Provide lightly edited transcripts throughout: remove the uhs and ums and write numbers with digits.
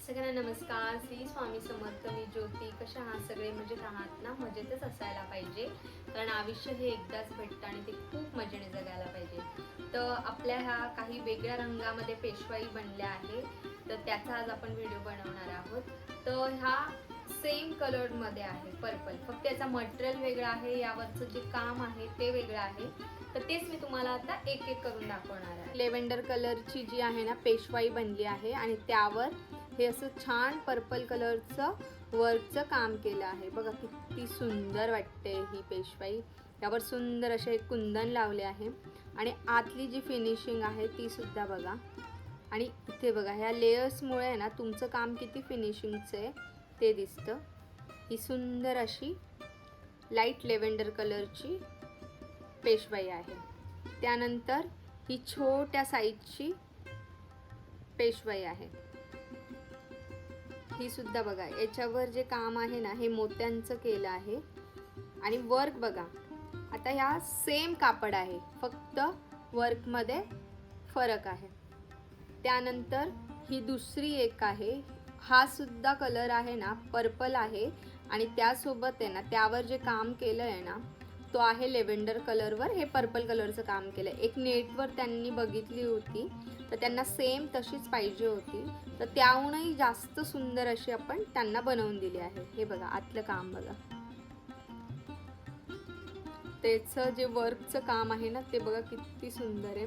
सगळ्यांना नमस्कार. श्री स्वामी समर्थ. मी ज्योती. कशा आहात सगळे? मजेत आहात ना? मजेतच असायला पाहिजे, कारण आयुष्य हे एकदाच भेटतं आणि ते खूप मजेने जगायला पाहिजे. तर आपल्या ह्या काही वेगळ्या रंगामध्ये पेशवाई बनल्या आहे, तर त्याचा आज आपण व्हिडिओ बनवणार आहोत. तर ह्या सेम कलरमध्ये आहे, पर्पल. फक्त याचा मटेरियल वेगळा आहे, यावरचं जे काम आहे ते वेगळं आहे. तर तेच मी तुम्हाला आता एक एक करून दाखवणार आहे. लेव्हेंडर कलरची जी आहे ना पेशवाई बनली आहे आणि त्यावर हे असं छान पर्पल कलरचं वर्कचं काम केलं आहे. बघा किती सुंदर वाटते ही पेशवाई. त्यावर सुंदर असे कुंदन लावले आहे आणि आतली जी फिनिशिंग आहे ती सुद्धा बघा. आणि इथे बघा ह्या लेयर्समुळे ना तुमचं काम किती फिनिशिंगचं आहे ते दिसतं. ही सुंदर अशी लाईट लेव्हेंडर कलरची पेशवाई आहे. त्यानंतर ही छोट्या साईजची पेशवाई आहे. ही सुद्धा बघा, याच्यावर जे काम आहे ना हे मोत्यांचं केलं आहे आणि वर्क बघा. आता ह्या सेम कापड आहे, फक्त वर्कमध्ये फरक आहे. त्यानंतर ही दुसरी एक आहे. हा सुद्धा कलर आहे ना पर्पल आहे आणि त्यासोबत आहे ना त्यावर जे काम केलं आहे ना तो आहे लेव्हेंडर कलरवर हे पर्पल कलरचं काम केलं आहे. एक नेटवर त्यांनी बघितली होती तर त्यांना सेम तशीच पाहिजे होती, तर त्याहूनही जास्त सुंदर अशी आपण त्यांना बनवून दिली आहे. हे बघा आतलं काम बघा, त्याचं जे वर्कचं काम आहे ना ते बघा किती सुंदर आहे.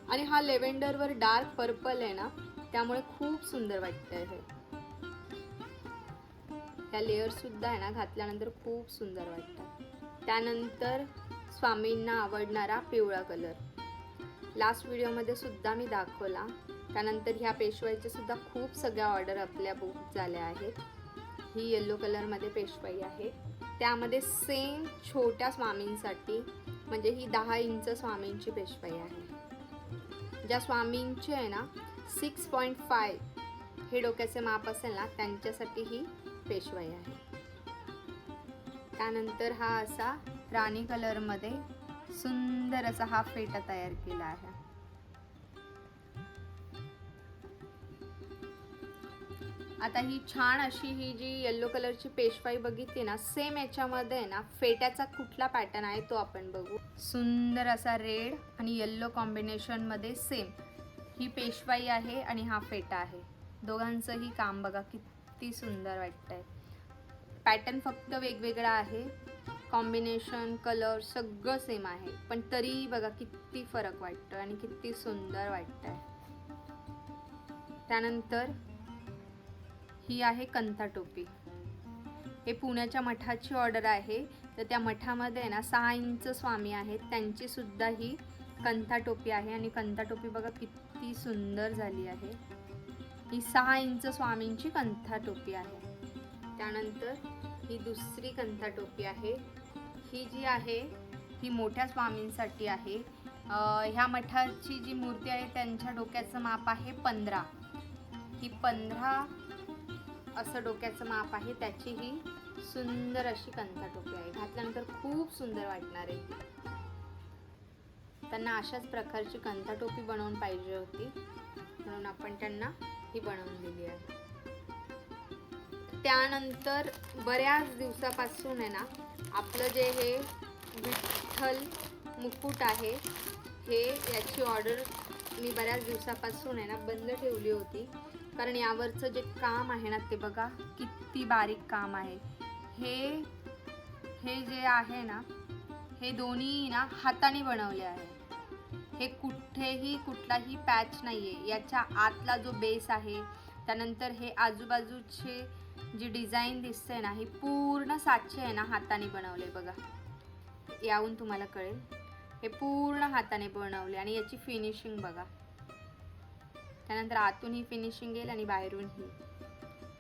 आणि हा लेव्हेंडरवर डार्क पर्पल आहे ना त्यामुळे खूप सुंदर वाटतंय. हे ह्या लेअर सुद्धा आहे ना घातल्यानंतर खूप सुंदर वाटतात. त्यानंतर स्वामींना आवडणारा पिवळा कलर लास्ट व्हिडिओमध्ये सुद्धा मी दाखवला. त्यानंतर ह्या पेशवाईचे सुद्धा खूप सगळ्या ऑर्डर आपल्या बुक झाल्या आहेत. ही येलो कलरमध्ये पेशवाई आहे, त्यामध्ये सेम छोट्या स्वामींसाठी, म्हणजे ही 10 इंच स्वामींची पेशवाई आहे. ज्या स्वामींचे आहे ना 6.5 हे डोक्याचे माप असेल ना त्यांच्यासाठी ही पेशवाई आहे. त्यानंतर हा असा राणी कलरमध्ये सुंदर असा हा फेटा तयार केला आहे. आता ही छान अशी ही जी येलो कलरची पेशवाई बघितली ना सेम याच्यामध्ये ना फेट्याचा कुठला पॅटर्न आहे तो आपण बघू. सुंदर असा रेड आणि येल्लो कॉम्बिनेशनमध्ये सेम ही पेशवाई आहे आणि हा फेटा आहे. दोघांचंही काम बघा किती सुंदर वाटतंय. पॅटर्न फक्त वेगवेगळा आहे, कॉम्बिनेशन कलर सगळं सेम आहे, पण तरी बघा किती फरक वाटतो आणि किती सुंदर वाटतंय. त्यानंतर ही आहे कंथा टोपी. हे पुण्याच्या मठाची ऑर्डर आहे, तर त्या मठामध्ये ना 6 इंच स्वामी आहेत, त्यांची सुद्धा ही कंथा टोपी आहे. आणि कंथा टोपी बघा किती सुंदर झाली आहे. ही 6 इंच स्वामींची कंथा टोपी आहे. त्यानंतर ही दुसरी कंथा टोपी आहे. ही जी आहे ही मोठ्या स्वामींसाठी आहे. ह्या मठाची जी मूर्ती आहे त्यांच्या डोक्याचं माप आहे 15. ही 15 असं डोक्याचं माप आहे. त्याची ही सुंदर अशी कंथा टोपी आहे, घातल्यानंतर खूप सुंदर वाटणार आहे. त्यांना अशाच प्रकारची कंथा टोपी बनवून पाहिजे होती, म्हणून आपण त्यांना ही बनवून दिली आहे. त्यानंतर बऱ्याच दिवसापासून आहे ना आपलं जे हे विठ्ठल मुकुट आहे हे याची ऑर्डर मी बऱ्याच दिवसापासून आहे ना बंद ठेवली होती, कारण यावरचं जे काम आहे ना ते बघा किती बारीक काम आहे. हे जे आहे ना हे दोन्ही ना हाताने बनवले आहे. हे कुठेही कुठलाही पॅच नाही आहे. याच्या आतला जो बेस आहे, त्यानंतर हे आजूबाजूचे जी डिझाईन दिसते ना ही पूर्ण साचे आहे ना हाताने बनवले. बघा याहून तुम्हाला कळेल, हे पूर्ण हाताने बनवले आणि याची फिनिशिंग बघा. त्यानंतर आतून ही फिनिशिंग येईल आणि बाहेरून ही.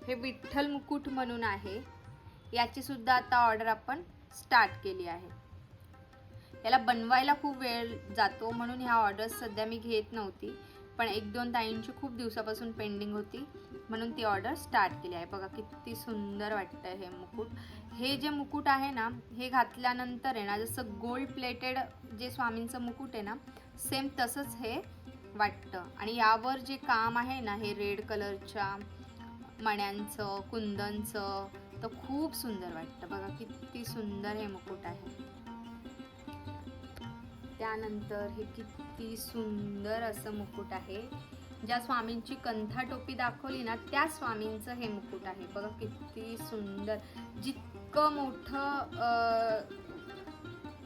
हे विठ्ठल मुकुट म्हणून आहे, याची सुद्धा आता ऑर्डर आपण स्टार्ट केली आहे. याला बनवायला खूप वेळ जातो, म्हणून ह्या ऑर्डर्स सध्या मी घेत नव्हती, पण 1-2 ताईंची खूप दिवसापासून पेंडिंग होती, म्हणून ती ऑर्डर स्टार्ट केली आहे. बघा किती सुंदर वाटतंय हे मुकुट. हे जे मुकुट आहे ना हे घातल्यानंतर आहे ना जसं गोल्ड प्लेटेड जे स्वामींचं मुकुट आहे ना सेम तसंच हे वाटतं. आणि यावर जे काम आहे ना हे रेड कलरच्या मण्यांचं कुंदनचं, तर खूप सुंदर वाटतं. बघा किती सुंदर हे मुकुट आहे. त्यानंतर हे किती सुंदर असं मुकुट आहे. ज्या स्वामींची कंथा टोपी दाखवली ना, त्या स्वामींचं हे मुकुट आहे. बघा किती सुंदर. जितकं मोठं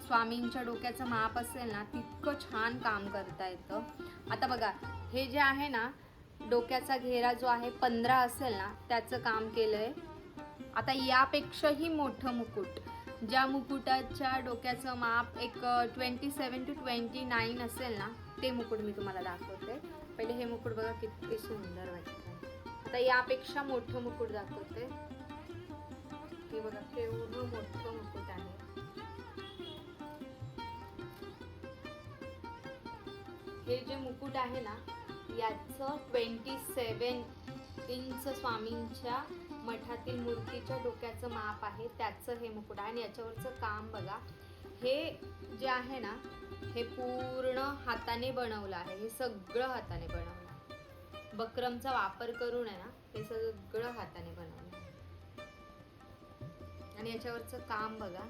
स्वामींच्या डोक्याचं माप असेल ना, तितकं छान काम करता येतं. आता बघा, हे जे आहे ना, डोक्याचा घेरा जो आहे 15 असेल ना, त्याचं काम केलंय. आता यापेक्षाही मोठं मुकुट, ज्या मुकुटाच्या डोक्याचं माप एक 27 to 29 असेल ना, ते मुकुट मी तुम्हाला दाखवते. पहिले हे मुकुट बघा किती सुंदर वाटतं. आता यापेक्षा मोठं मुकुट दाखवते. हे बघा केवढं मोठं मुकुट आहे. हे जे मुकुट आहे ना, याचं 27 इंच स्वामींच्या मठातील मूर्तीच्या डोक्याचं माप आहे. त्याचं हे मुकुट आहे. आणि याच्यावरचं काम बघा. हे जे आहे ना, हे पूर्ण हाताने बनवलं आहे. हे सगळं हाताने बनवलं आहे. बक्रमचा वापर करून आहे ना, हे सगळं हाताने बनवलं आहे. आणि याच्यावरचं काम बघा.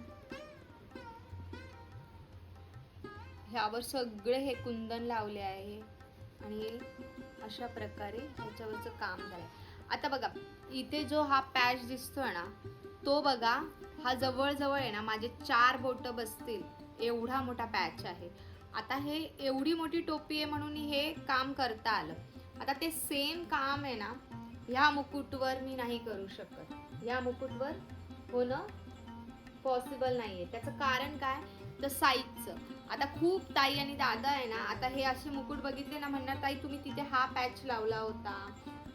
ह्यावर सगळे हे कुंदन लावले आहे आणि अशा प्रकारे ह्याच्यावरचं काम झालंय. आता बघा, इथे जो हा पॅच दिसतोय ना, तो बघा, हा जवळजवळ आहे ना माझे 4 बोटं बसतील एवढा मोठा पॅच आहे. आता हे एवढी मोठी टोपी आहे म्हणून हे काम करता आलं. आता ते सेम काम आहे ना, ह्या मुकुटवर मी नाही करू शकत. ह्या मुकुटवर होणं पॉसिबल नाहीये. त्याचं कारण काय, तर साईजचं. आता खूप ताई आणि दादा आहे ना, आता हे असे मुकुट बघितले ना, म्हणणार ताई तुम्ही तिथे हा पॅच लावला होता,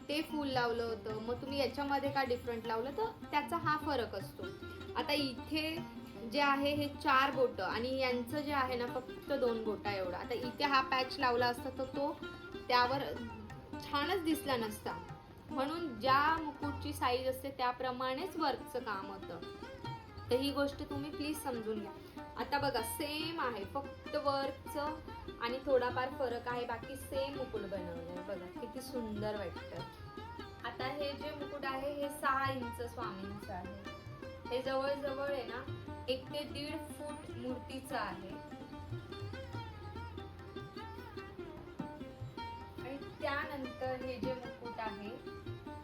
ते फूल लावलं होतं, मग तुम्ही याच्यामध्ये का डिफरंट लावलं, तर त्याचा हा फरक असतो. आता इथे जे आहे हे 4 बोटं आणि यांचं जे आहे ना फक्त 2 बोटा एवढा. आता इथे हा पॅच लावला असता तर तो त्यावर छानच दिसला नसता. म्हणून ज्या मुकुटची साईज असते त्याप्रमाणेच वर्कचं काम होतं. तर ही गोष्ट तुम्ही प्लीज समजून घ्या. आता बघा सेम आहे, फक्त वर्कचं आणि थोडाफार फरक आहे, बाकी सेम मुकुट बनवलंय. बघा किती सुंदर वाटतं. आता हे जे मुकुट आहे हे 6 इंच स्वामींचं आहे. हे जवळजवळ आहे ना 1 ते 1.5 फूट मूर्तीचं आहे. आणि त्यानंतर हे जे मुकुट आहे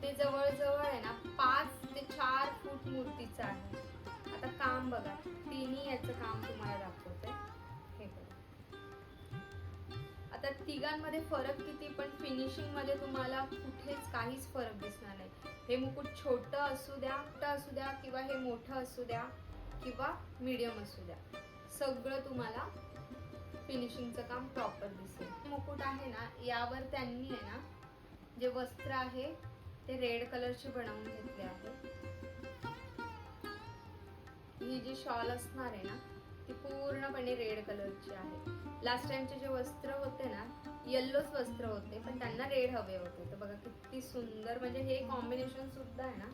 ते जवळजवळ आहे ना 5 ते 4 फूट मूर्तीचं आहे. आता काम बघा, तिन्ही याचं काम तुम्हाला दाखवते. हे बघा. आता तिघांमध्ये फरक किती, पण फिनिशिंग मध्ये तुम्हाला कुठेच काहीच फरक दिसणार नाही. हे मुकुट छोटं असू द्या किंवा हे मोठं असू द्या किंवा मीडियम असू द्या, सगळं तुम्हाला फिनिशिंगचं काम प्रॉपर दिसेल. मुकुट आहे ना, यावर त्यांनी आहे ना जे वस्त्र आहे ते रेड कलरचे बनवून घेतले आहे. ही जी शॉल असणार आहे ना, ती पूर्णपणे रेड कलरची आहे. लास्ट टाइमचे जे वस्त्र होते ना, येल्लोच वस्त्र होते, पण त्यांना रेड हवे होते. तर बघा किती सुंदर, म्हणजे हे कॉम्बिनेशन सुद्धा आहे ना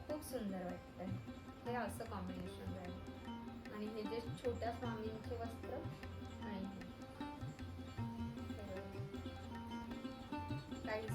खूप सुंदर वाटतंय. हे असं कॉम्बिनेशन आहे. आणि हे जे छोट्या स्वामींचे वस्त्र आणि काहीच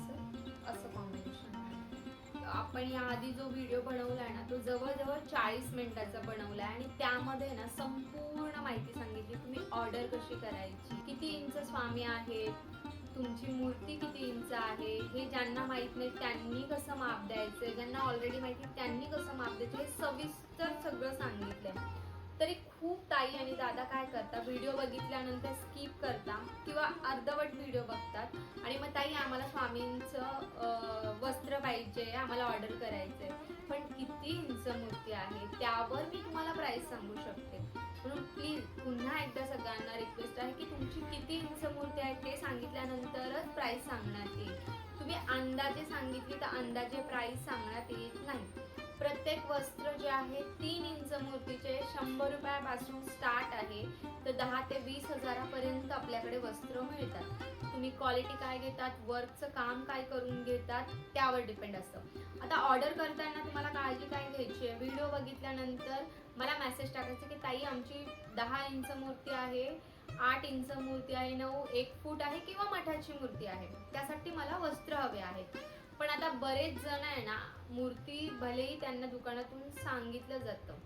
असं कॉम्बिनेशन आहे. आपण याआधी जो व्हिडिओ बनवलाय ना, तो जवळजवळ 40 मिनिटाचा बनवलाय आणि त्यामध्ये ना संपूर्ण माहिती सांगितली. तुम्ही ऑर्डर कशी करायची, किती इंच स्वामी आहेत, तुमची मूर्ती किती इंच आहे, हे ज्यांना माहित नाही त्यांनी कसं माप द्यायचं, ज्यांना ऑलरेडी माहिती त्यांनी कसं माप द्यायचं, हे सविस्तर सगळं सांगितलंय. तरी खूप ताई आणि दादा काय करतात, व्हिडिओ बघितल्यानंतर स्किप करता किंवा अर्धवट व्हिडिओ बघतात आणि मग ताई आम्हाला स्वामींचं वस्त्र पाहिजे, आम्हाला ऑर्डर करायचंय, पण किती इंच मूर्ती आहे त्यावर मी तुम्हाला प्राइस सांगू शकते. म्हणून प्लीज पुन्हा एकदा सगळ्यांना रिक्वेस्ट आहे की तुमची किती इंच मूर्ती आहे ते सांगितल्यानंतरच प्राइस सांगण्यात येईल. तुम्ही अंदाजे सांगितली तर अंदाजे प्राइस सांगण्यात येत नाही. प्रत्येक वस्त्र जे आहे 3 इंच मूर्तीचे 100 रुपयापासून स्टार्ट आहे, तर 10 ते 20 हजारापर्यंत आपल्याकडे वस्त्र मिळतात. तुम्ही क्वालिटी काय घेतात, वर्कचं काम काय करून घेतात त्यावर डिपेंड असतं. आता ऑर्डर करताना तुम्हाला काळजी काय घ्यायची आहे, व्हिडिओ बघितल्यानंतर मला मेसेज टाकायचे की ताई आमची 10 इंच मूर्ती आहे, 8 इंच मूर्ती आहे, 1 फूट आहे किंवा मठाची मूर्ती आहे, त्यासाठी मला वस्त्र हवे आहेत. पण आता बरेच जण आहे ना, मूर्ती भलेही त्यांना दुकानातून सांगितलं जातं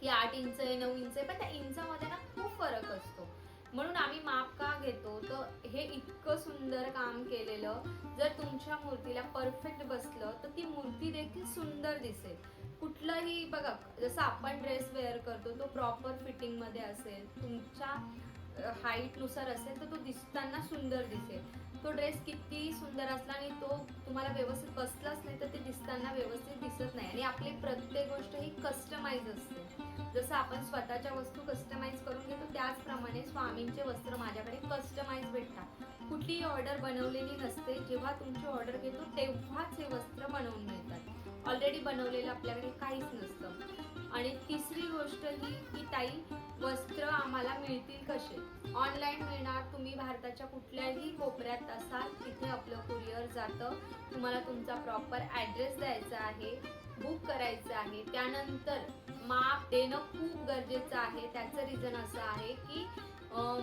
की 8 इंच आहे 9 इंच आहे, पण त्या इंचामध्ये ना खूप फरक असतो. म्हणून आम्ही माप का घेतो, तर हे इतकं सुंदर काम केलेलं जर तुमच्या मूर्तीला परफेक्ट बसलं तर ती मूर्ती देखील सुंदर दिसेल. कुठलाही बघा, जसं आपण ड्रेस वेअर करतो तो प्रॉपर फिटिंग मध्ये असेल, तुमच्या हाईट नुसार असेल तर तो दिसताना सुंदर दिसेल. तो ड्रेस किती सुंदर असला आणि तो तुम्हाला व्यवस्थित बसलाच नाही तर ते दिसताना व्यवस्थित दिसत नाही. आणि आपली प्रत्येक गोष्ट ही कस्टमाइज असते. जसं आपण स्वतःच्या वस्तू कस्टमाइज करून घेतो त्याचप्रमाणे स्वामींचे वस्त्र माझ्याकडे कस्टमाइज भेटतात. कुठलीही ऑर्डर बनवलेली नसते. जेव्हा तुमची ऑर्डर घेतो तेव्हाच हे वस्त्र बनवून मिळतात. ऑलरेडी बनवलेलं आपल्याकडे काहीच नसतं. आणि तिसरी गोष्ट ही की ताई, वस्त्र आम्हाला मिळतील कसे? ऑनलाईन मिळणार. तुम्ही भारताच्या कुठल्याही कोपऱ्यात असाल तिथे आपलं कुरिअर जातं. तुम्हाला तुमचा प्रॉपर ॲड्रेस द्यायचा आहे, बुक करायचं आहे. त्यानंतर माप देणं खूप गरजेचं आहे. त्याचं रिझन असं आहे की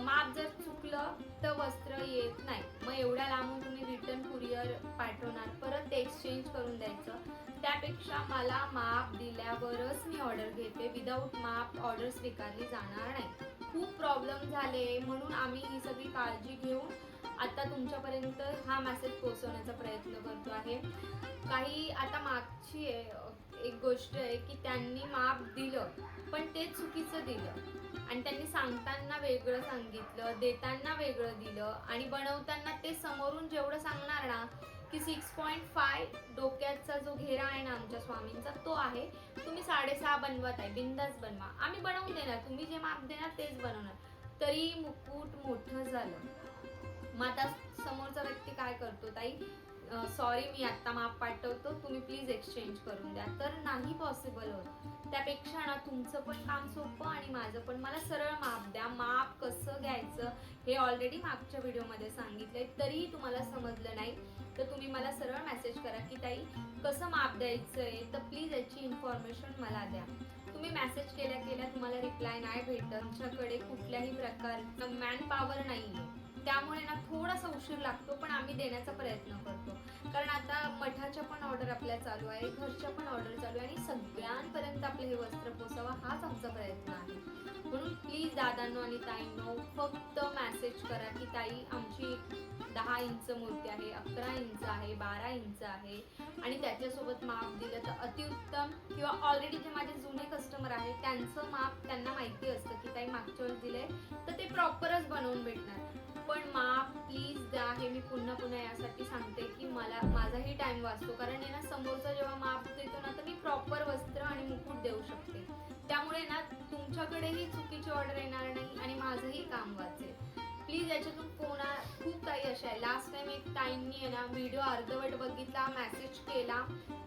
माप जर चुकलं तर वस्त्र येत नाही. मग एवढ्या लांबून तुम्ही रिटर्न कुरिअर पाठवणार, परत ते एक्सचेंज करून द्यायचं. त्यापेक्षा मला माप दिल्यावरच मी ऑर्डर घेते. विदाऊट माप ऑर्डर स्वीकारली जाणार नाही. खूप प्रॉब्लेम झाले म्हणून आम्ही ही सगळी काळजी घेऊन आता तुमच्यापर्यंत हा मेसेज पोहोचवण्याचा प्रयत्न करतो आहे. काही आता मागची एक गोष्ट आहे की त्यांनी माप दिलं पण ते चुकीचं दिलं आणि त्यांनी सांगताना वेगळं सांगितलं, देताना वेगळं दिलं आणि बनवताना ते समोरून जेवढं सांगणार ना की 6.5 डोक्याचा जो घेरा आहे ना आमच्या स्वामींचा तो आहे, तुम्ही 6.5 बनवत आहे, बिंदास बनवा, आम्ही बनवून देणार, तुम्ही जे माप देणार तेच बनवणार. तरी मुकुट मोठं झालं. मग आता समोरचा व्यक्ती काय करतो, ताई सॉरी मी आत्ता माप पाठवतो, तुम्ही प्लीज एक्सचेंज करून द्या, तर नाही पॉसिबल होत. त्यापेक्षा ना तुमचं पण काम सोपं आणि माझं पण, मला सरळ माप द्या. माप कसं घ्यायचं हे ऑलरेडी मागच्या व्हिडिओमध्ये सांगितलंय, तरीही तुम्हाला समजलं नाही तर तुम्ही मला सरळ मेसेज करा की ताई कसं माप द्यायचं आहे, तर प्लीज याची इन्फॉर्मेशन मला द्या. तुम्ही मेसेज केल्या केल्या तुम्हाला रिप्लाय नाही भेटत, तुमच्याकडे कुठल्याही प्रकारचं मॅन पॉवर नाही आहे, त्यामुळे ना थोडासा उशीर लागतो पण आम्ही देण्याचा प्रयत्न करतो. कारण आता मठाच्या पण ऑर्डर आपल्या चालू आहे, घरच्या पण ऑर्डर चालू आहे आणि सगळ्यांपर्यंत आपले हे वस्त्र पोहोचावं हाच आमचा प्रयत्न आहे. म्हणून प्लीज दादांनो आणि ताईंनो फक्त मेसेज करा की ताई आमची 10 इंच मूर्ती आहे, 11 इंच आहे, 12 इंच आहे आणि त्याच्यासोबत माप दिलं तर अतिउत्तम. किंवा ऑलरेडी जे माझे जुने कस्टमर आहेत त्यांचं माप त्यांना माहिती असतं की ताई मागच्या वेळेस दिले तर ते प्रॉपरच बनवून भेटणार. पण माप प्लीज द्या, हे मी पुन्हा पुन्हा यासाठी सांगते की मला माझाही टाइम वाचतो. कारण आहे ना समोरचा जेव्हा माप देतो ना तर मी प्रॉपर वस्त्र आणि मुकुट देऊ शकते. त्यामुळे ना तुमच्याकडेही चुकीची ऑर्डर येणार नाही आणि माझंही काम वाचेल. प्लीज याच्यातून खूप काही अशा आहे. लास्ट टाइम एक ताईंनी आहे ना व्हिडिओ अर्धवट बघितला, मेसेज केला,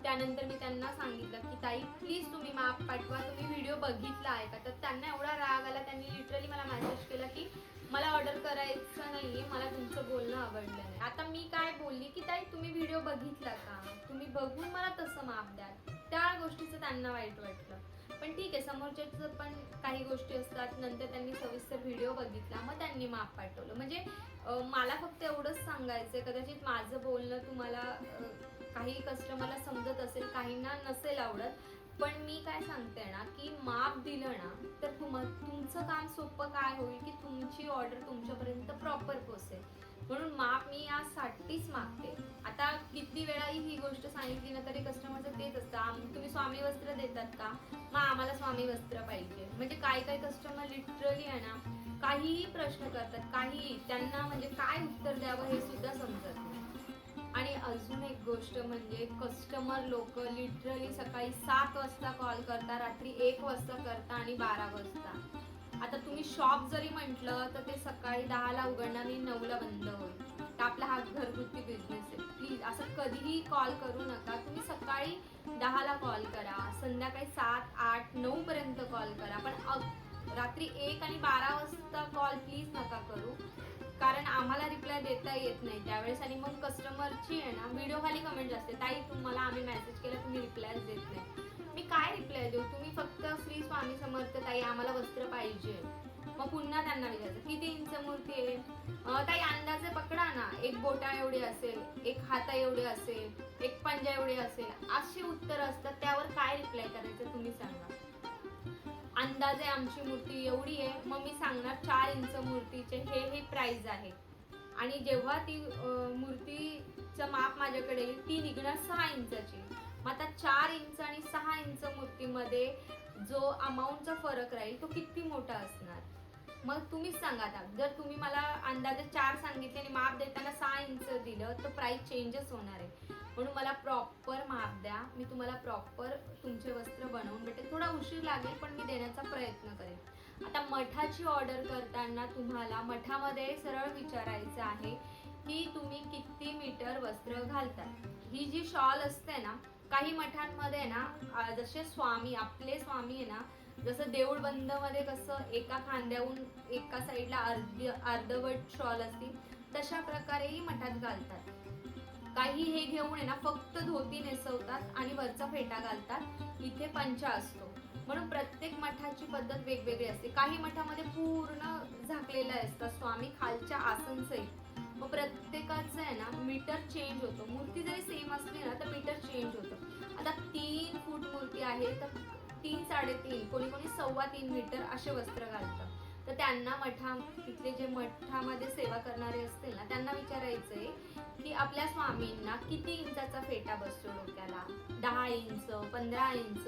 त्यानंतर मी त्यांना सांगितलं की ताई प्लीज तुम्ही माप पाठवा, तुम्ही व्हिडिओ बघितला आहे का? तर त्यांना एवढा राग आला, त्यांनी लिटरली मला मेसेज केला की मला ऑर्डर करायचं नाहीये, मला तुमचं बोलणं आवडलं नाही. आता मी काय बोलली की ताई तुम्ही व्हिडिओ बघितला का, तुम्ही बघून मला तसं माप द्या. त्या गोष्टीचं त्यांना वाईट वाटलं. पण ठीक आहे, समोरच्याचं पण काही गोष्टी असतात. नंतर त्यांनी सविस्तर व्हिडिओ बघितला, मग त्यांनी माप पाठवलं. म्हणजे मला फक्त एवढंच सांगायचंय, कदाचित माझं बोलणं तुम्हाला काही कस्टमरला समजत असेल, काहींना नसेल आवडत, पण मी काय सांगते ना की माप दिलं ना तर तुमचं काम सोपं काय होईल की तुमची ऑर्डर तुमच्यापर्यंत प्रॉपर पोहोचेल. म्हणून माप मी यासाठीच मागते. आता किती वेळाही ही गोष्ट सांगितली ना तरी कस्टमरचं तेच असतं, तुम्ही स्वामी वस्त्र देतात का, मग आम्हाला स्वामी वस्त्र पाहिजे. म्हणजे काही कस्टमर लिटरली आहे ना काहीही प्रश्न करतात, काहीही, त्यांना म्हणजे काय उत्तर द्यावं हे सुद्धा समजत नाही. आणि अजून एक गोष्ट म्हणजे कस्टमर लोक लिटरली सकाळी 7 वाजता कॉल करता, रात्री 1 वाजता करता आणि 12 वाजता. आता तुम्ही शॉप जरी म्हटलं तर ते सकाळी 10ला उघडणार आणि 9ला बंद होईल. तर आपला हा घरगुती बिझनेस आहे. प्लीज असं कधीही कॉल करू नका. तुम्ही सकाळी 10ला कॉल करा, संध्याकाळी 7, 8, 9 पर्यंत कॉल करा, पण रात्री 1 आणि 12 वाजता कॉल प्लीज नका करू. कारण आम्हाला रिप्लाय देता येत नाही त्यावेळेस. आणि मग कस्टमरची आहे ना व्हिडिओ खाली कमेंट असते, ताई तुम्हाला आम्ही मेसेज केला तुम्ही रिप्लाय देत नाही. मी काय रिप्लाय देऊ? तुम्ही फक्त श्री स्वामी समर्थ ताई आम्हाला वस्त्र पाहिजे, मग पुन्हा त्यांना विचारायचं किती इंच मूर्ती आहे, ताई अंदाजे पकडा ना, एक बोटा एवढी असेल, एक हाता एवढी असेल, एक पंजा एवढी असेल, अशी उत्तर असतात. त्यावर काय रिप्लाय करायचं तुम्ही सांगा. अंदाजे आमची मूर्ती एवढी आहे, मग मी सांगणार 4 इंच मूर्तीचे हे प्राइस आहे. आणि जेव्हा ती मूर्तीचं माप माझ्याकडे येईल ती निघणार 6 इंचाची. मग आता 4 इंच आणि 6 इंच मूर्तीमध्ये जो अमाऊंटचा फरक राहील तो किती मोठा असणार. मग तुम्हीच सांगा. आता जर तुम्ही मला अंदाजे 4 सांगितले आणि माप देताना 6 इंच दिलं तर प्राइस चेंजच होणार आहे. म्हणून मला प्रॉपर माप द्या, मी तुम्हाला प्रॉपर तुमचे वस्त्र बनवून भेटेल. थोडा उशीर लागेल पण मी देण्याचा प्रयत्न करेन. आता मठाची ऑर्डर करताना तुम्हाला मठामध्ये सरळ विचारायचं आहे की तुम्ही किती मीटर वस्त्र घालतात. ही जी शॉल असते ना, काही मठांमध्ये ना जसे स्वामी आपले स्वामी आहे ना, जसं देऊळ बंद मध्ये कसं एका खांद्याहून एका साईडला अर्धवट शॉल असते, तशा प्रकारेही मठात घालतात. काही हे घेऊन आहे ना फक्त धोती नेसवतात आणि वरचा फेटा घालतात, इथे पंचा असतो. म्हणून प्रत्येक मठाची पद्धत वेगवेगळी असते. काही मठामध्ये पूर्ण झाकलेलं असतं स्वामी खालच्या आसन सहित. मग प्रत्येकाचं आहे ना मीटर चेंज होतो. मूर्ती जरी सेम असली ना तर मीटर चेंज होतं. आता 3 फूट मूर्ती आहे तर 3, 3.5, कोणी 3.25 मीटर असे वस्त्र घालतात. तर त्यांना तिथले जे मठामध्ये सेवा करणारे असतील ना त्यांना विचारायचंय की आपल्या स्वामींना किती इंचाचा फेटा बसतो डोक्याला. 10 इंच, 15 इंच,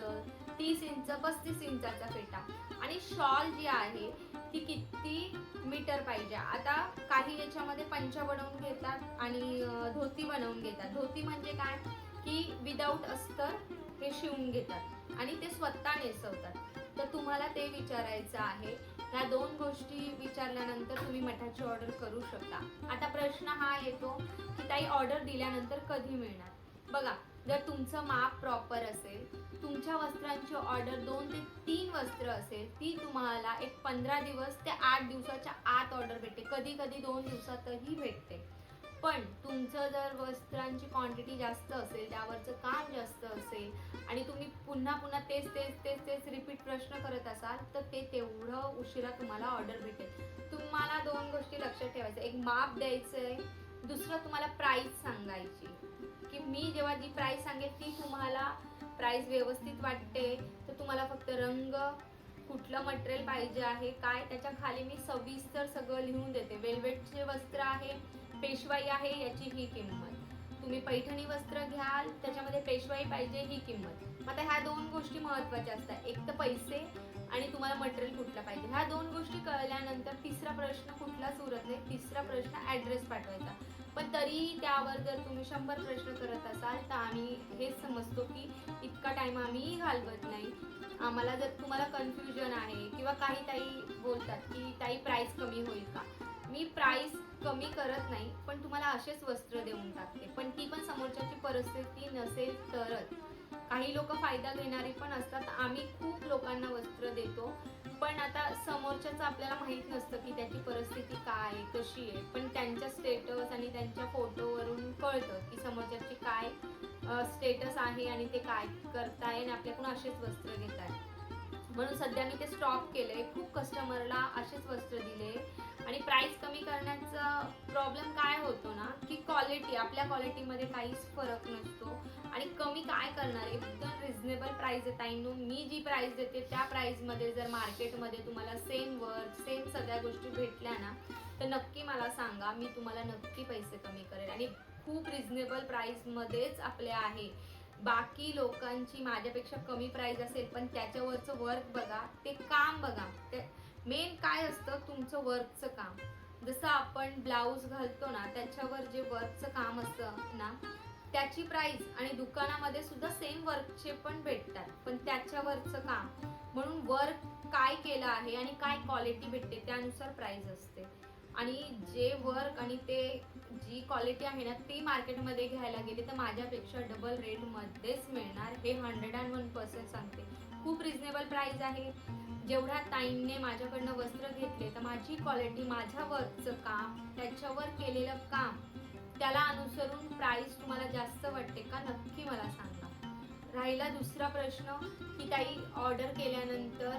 30 इंच, 35 इंचाचा फेटा. आणि शॉल जी आहे ती किती मीटर पाहिजे. आता काही याच्यामध्ये पंचा बनवून घेतात आणि धोती बनवून घेतात. धोती म्हणजे काय की विदाऊट अस्तर हे शिवून घेतात आणि ते स्वतः नेसवतात. तर तुम्हाला ते विचारायचं आहे. ह्या 2 गोष्टी विचारल्यानंतर तुम्ही मठाची ऑर्डर करू शकता. आता प्रश्न हा येतो की ताई ऑर्डर दिल्यानंतर कधी मिळणार. बघा, जर तुमचं माप प्रॉपर असेल, तुमच्या वस्त्रांची ऑर्डर 2 ते 3 वस्त्र असेल, ती तुम्हाला एक 15 दिवस ते 8 दिवसाच्या आत ऑर्डर भेटते. कधी कधी 2 दिवसातही भेटते. पण तुमचं जर वस्त्रांची क्वांटिटी जास्त असेल, त्यावरचं काम जास्त असेल आणि तुम्ही पुन्हा पुन्हा तेच रिपीट प्रश्न करत असाल तर ते तेवढं उशिरा तुम्हाला ऑर्डर भेटेल. तुम्हाला 2 गोष्टी लक्षात ठेवायच्या. एक माप द्यायचंय, दुसरं तुम्हाला प्राइस सांगायची की मी जेव्हा जी प्राइस सांगेल ती तुम्हाला प्राइस व्यवस्थित वाटते तर तुम्हाला फक्त रंग, कुठलं मटेरियल पाहिजे आहे काय, त्याच्या खाली मी सविस्तर सगळं लिहून देते. वेल्वेटचे वस्त्र आहे, पेशवाई आहे, याची ही किंमत. तुम्ही पैठणी वस्त्र घ्याल त्याच्यामध्ये पेशवाई पाहिजे, ही किंमत. आता ह्या 2 गोष्टी महत्त्वाच्या असतात. एक तर पैसे आणि तुम्हाला मटेरियल कुठलं पाहिजे. ह्या 2 गोष्टी कळल्यानंतर तिसरा प्रश्न कुठलाच उरत नाही. तिसरा प्रश्न ॲड्रेस पाठवायचा. पण तरीही त्यावर जर तुम्ही 100 प्रश्न करत असाल तर आम्ही हेच समजतो की इतका टाइम आम्ही घालवत नाही. आम्हाला जर तुम्हाला कन्फ्युजन आहे किंवा काही ताई बोलतात की ताई प्राइस कमी होईल का, मी प्राइस कमी करत नाही पण तुम्हाला असेच वस्त्र देऊन टाकते. पण ती पण समोरच्याची परिस्थिती नसेल तरच. काही लोक फायदा घेणारी पण असतात. आम्ही खूप लोकांना वस्त्र देतो पण आता समोरच्याचं आपल्याला माहित नसतं की त्याची परिस्थिती काय कशी आहे. पण त्यांच्या स्टेटस आणि त्यांच्या फोटोवरून कळतं की समोरच्याची काय स्टेटस आहे आणि ते काय करताय आणि आपल्याकडून असेच वस्त्र घेत आहे. म्हणून सध्या मी ते स्टॉप केलंय. खूप कस्टमरला असेच वस्त्र दिले. आणि प्राइस कमी करण्याचा प्रॉब्लेम काय होतो ना की क्वालिटी, आपल्या क्वालिटीमध्ये काहीच फरक नसतो. आणि कमी काय करणार, एकदम रिझनेबल प्राइस आहे ताईंनो. मी जी प्राइस देते त्या प्राइसमध्ये जर मार्केटमध्ये तुम्हाला सेम वर्क, सेम सगळ्या गोष्टी भेटल्या ना तर नक्की मला सांगा, मी तुम्हाला नक्की पैसे कमी करेल. आणि खूप रिझनेबल प्राइसमध्येच आपले आहे. बाकी लोकांची माझ्यापेक्षा कमी प्राइस असेल पण त्याच्यावरचं वर्क बघा, ते काम बघा. ते मेन काय असतं, तुमचं वर्कचं काम. जसं आपण ब्लाऊज घालतो ना त्याच्यावर जे वर्कचं काम असतं ना त्याची प्राइस, आणि दुकानामध्ये सुद्धा सेम वर्कचे पण भेटतात पण त्याच्यावरचं काम. म्हणून वर्क काय केलं आहे आणि काय क्वालिटी भेटते त्यानुसार प्राइस असते. आणि जे वर्क आणि ते जी क्वालिटी आहे ना ती मार्केटमध्ये घ्यायला गेली तर माझ्यापेक्षा डबल रेटमध्येच मिळणार, हे 101% सांगते. खूप रिझनेबल प्राइस आहे. जेवढ्या ताईंने माझ्याकडनं वस्त्र घेतले तर माझी क्वालिटी, माझ्या वर्कचं काम, त्याच्यावर केलेलं काम, त्याला अनुसरून प्राइस तुम्हाला जास्त वाटते का नक्की मला सांगा. राहिला दुसरा प्रश्न की ताई ऑर्डर केल्यानंतर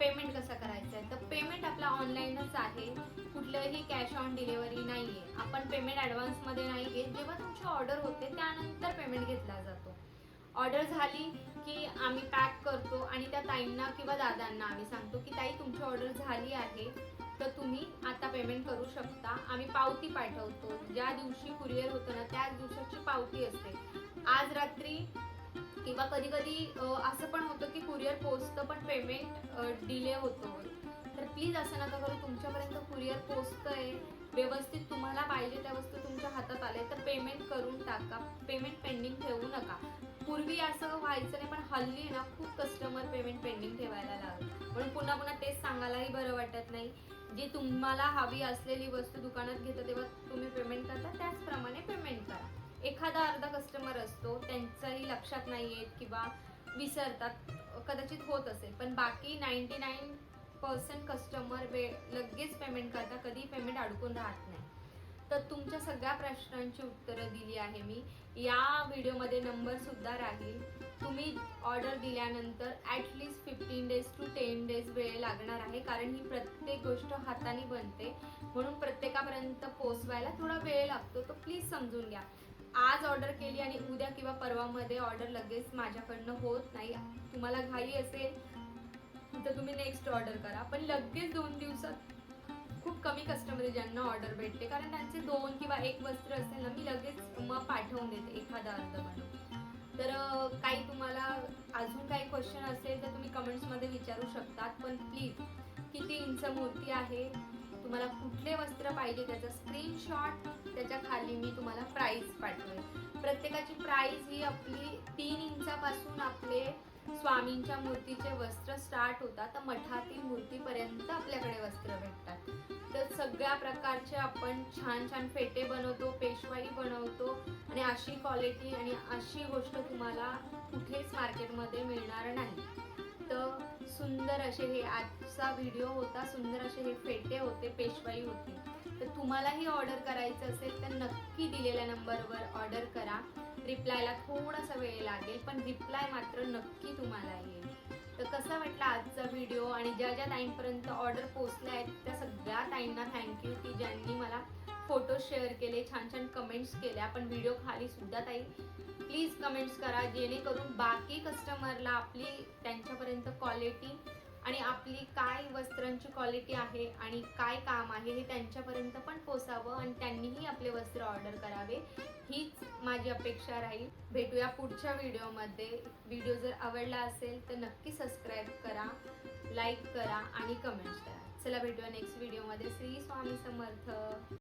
पेमेंट कसा करायचा आहे. तर पेमेंट आपला ऑनलाईनच आहे, कुठलंही कॅश ऑन डिलिव्हरी नाही आहे. आपण पेमेंट ॲडव्हान्समध्ये नाही घेत, जेव्हा तुमची ऑर्डर होते त्यानंतर पेमेंट घेतला जातो. ऑर्डर झाली की आम्ही पॅक करतो आणि त्या ताईंना किंवा दादांना आम्ही सांगतो की ताई तुमची ऑर्डर झाली आहे, तर तुम्ही आता पेमेंट करू शकता. आम्ही पावती पाठवतो, ज्या दिवशी कुरिअर होतं ना त्याच दिवसाची पावती असते. आज रात्री किंवा कधी कधी असं पण होतं की कुरिअर पोचतं पण पेमेंट डिले होतो. तर प्लीज असं नका करू. तुमच्यापर्यंत कुरिअर पोचतंय, व्यवस्थित तुम्हाला पाहिजे त्या वस्तू तुमच्या हातात आले तर पेमेंट करून टाका. पेमेंट पेंडिंग ठेवू नका. पूर्वी असं व्हायचं नाही, पण हल्ली ना खूप कस्टमर पेमेंट पेंडिंग ठेवायला लागले, म्हणून पुन्हा पुन्हा तेच सांगायलाही बरं वाटत नाही. जी तुम्हाला हवी असलेली वस्तू दुकानात घेता तेव्हा तुम्ही पेमेंट करता त्याचप्रमाणे पेमेंट करा. एखादा अर्धा कस्टमर असतो, त्यांचंही लक्षात नाही येत किंवा विसरतात, कदाचित होत असेल, पण बाकी 99% कस्टमर लगेच पेमेंट करता, कधी पेमेंट अडकून राहत नाही. तर तुमच्या सगळ्या प्रश्नांची उत्तरं दिली आहे मी. या व्हिडिओमध्ये नंबर सुद्धा राहील. तुम्ही ऑर्डर दिल्यानंतर ॲटलिस्ट 15 days to 10 days वेळ लागणार आहे, कारण ही प्रत्येक गोष्ट हाताने बनते, म्हणून प्रत्येकापर्यंत पोचवायला थोडा वेळ लागतो. तर प्लीज समजून घ्या. आज ऑर्डर केली आणि उद्या किंवा परवामध्ये ऑर्डर लगेच माझ्याकडनं होत नाही. तुम्हाला घाई असेल तर तुम्ही नेक्स्ट ऑर्डर करा, पण लगेच 2 दिवसात खूप कमी कस्टमर ज्यांना ऑर्डर भेटते, कारण त्यांचे 2 किंवा 1 वस्त्र असेल ना, मी लगेच मग पाठवून देते एखादा अर्ध बनवून. तर काही तुम्हाला अजून काही क्वेश्चन असेल तर तुम्ही कमेंट्समध्ये विचारू शकतात. पण प्लीज किती इंच मूर्ती आहे, तुम्हाला कुठले वस्त्र पाहिजे त्याचा स्क्रीनशॉट, त्याच्या खाली मी तुम्हाला प्राइस पाठवेल. प्रत्येकाची प्राइस ही आपली 3 इंचापासून आपले स्वामींच्या मूर्तीचे वस्त्र स्टार्ट होतात, तर मठातील मूर्तीपर्यंत आपल्याकडे वस्त्र भेटतात. तर सगळ्या प्रकारचे आपण छान छान फेटे बनवतो, पेशवाई बनवतो, आणि अशी क्वालिटी आणि अशी गोष्ट तुम्हाला कुठेच मार्केटमध्ये मिळणार नाही. तर सुंदर असे हे आजचा व्हिडिओ होता, सुंदर असे हे फेटे होते, पेशवाई होती. तर तुम्हालाही ऑर्डर करायचं असेल तर नक्की दिलेल्या नंबरवर ऑर्डर करा. रिप्लायला थोडासा वेळ लागेल, पण रिप्लाय मात्र नक्की तुम्हाला येईल. तर कसा वाटला आजचा व्हिडिओ, आणि ज्या ज्या ताईंपर्यंत ऑर्डर पोचल्या आहेत त्या सगळ्या ताईंना थँक्यू की ज्यांनी मला फोटो शेअर केले, छान छान कमेंट्स केल्या. पण व्हिडिओ खाली सुद्धा ताई प्लीज कमेंट्स करा, जेणेकरून बाकी कस्टमरला आपली त्यांच्यापर्यंत क्वालिटी आणि आपली काय वस्त्रांची क्वालिटी आहे आणि काय काम आहे हे त्यांच्यापर्यंत पण पोचावं आणि त्यांनीही आपले वस्त्र ऑर्डर करावे, हीच माझी अपेक्षा राहील. भेटूया पुढच्या व्हिडिओमध्ये. व्हिडिओ जर आवडला असेल तर नक्की सबस्क्राईब करा, लाईक करा आणि कमेंट्स करा. चला भेटूया नेक्स्ट व्हिडिओमध्ये. श्री स्वामी समर्थ.